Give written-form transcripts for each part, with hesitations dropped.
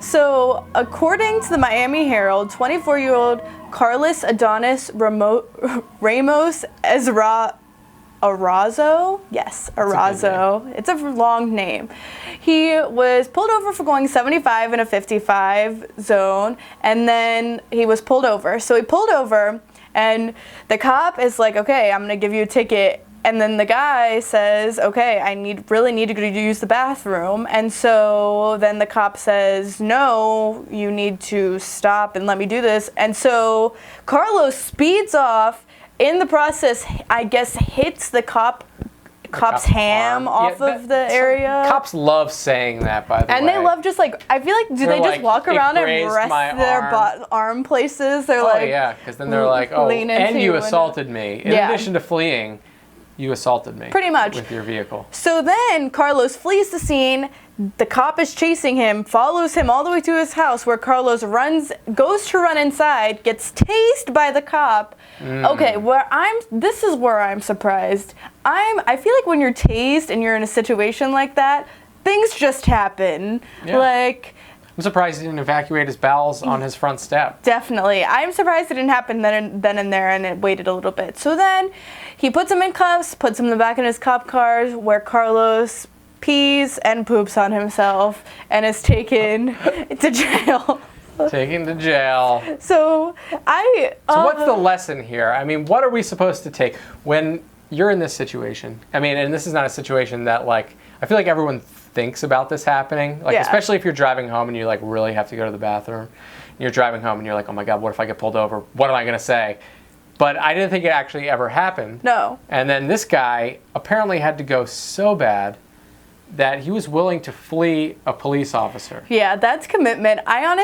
So, according to the Miami Herald, 24-year-old Carlos Adonis Ramos-Erazo? Yes, Erazo. It's a long name. He was pulled over for going 75 in a 55 zone, and then he was pulled over. So he pulled over, and the cop is like, okay, I'm going to give you a ticket. And then the guy says, okay, I really need to go use the bathroom. And so then the cop says, no, you need to stop and let me do this. And so Carlos speeds off. In the process, I guess hits the cop's ham off of the area. Cops love saying that, by the way. And they love just like, I feel like, do they just walk around and rest their arm places? They're like, yeah, because then they're like, oh, and you assaulted me. In addition to fleeing, you assaulted me. Pretty much. With your vehicle. So then Carlos flees the scene. The cop is chasing him, follows him all the way to his house, where Carlos goes to run inside, gets tased by the cop. Okay, this is where I'm surprised. I feel like when you're tased and you're in a situation like that, things just happen. Yeah. Like, I'm surprised he didn't evacuate his bowels on his front step. Definitely. I'm surprised it didn't happen then and there, and it waited a little bit. So then he puts him in cuffs, puts him in the back of his cop car, where Carlos pees and poops on himself and is taken to jail. Taken to jail. So what's the lesson here? I mean, what are we supposed to take when you're in this situation? I mean, and this is not a situation that, like, I feel like everyone thinks about this happening. Like, especially if you're driving home and you, like, really have to go to the bathroom. And you're driving home and you're like, oh my God, what if I get pulled over? What am I going to say? But I didn't think it actually ever happened. No. And then this guy apparently had to go so bad that he was willing to flee a police officer. Yeah, that's commitment. I don't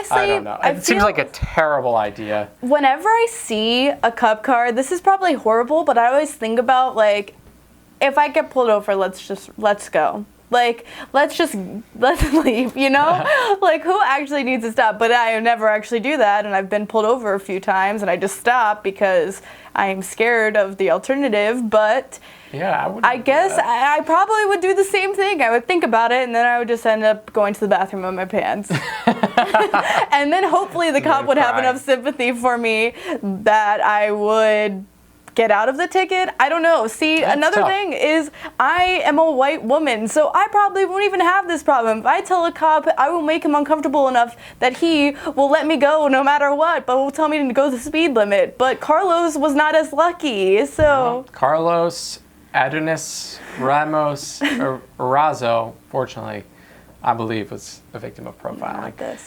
know. It seems like a terrible idea. Whenever I see a cop car, this is probably horrible, but I always think about, like, if I get pulled over, let's go. Like, let's leave, you know? Like, who actually needs to stop? But I never actually do that, and I've been pulled over a few times, and I just stop because I'm scared of the alternative, but yeah, I guess I probably would do the same thing. I would think about it, and then I would just end up going to the bathroom in my pants. And then hopefully the cop would have enough sympathy for me that I would get out of the ticket. I don't know. See, another thing is I am a white woman, so I probably won't even have this problem. If I tell a cop, I will make him uncomfortable enough that he will let me go no matter what, but will tell me to go the speed limit. But Carlos was not as lucky, so... Carlos Adonis Ramos-Erazo, fortunately, I believe, was a victim of profiling.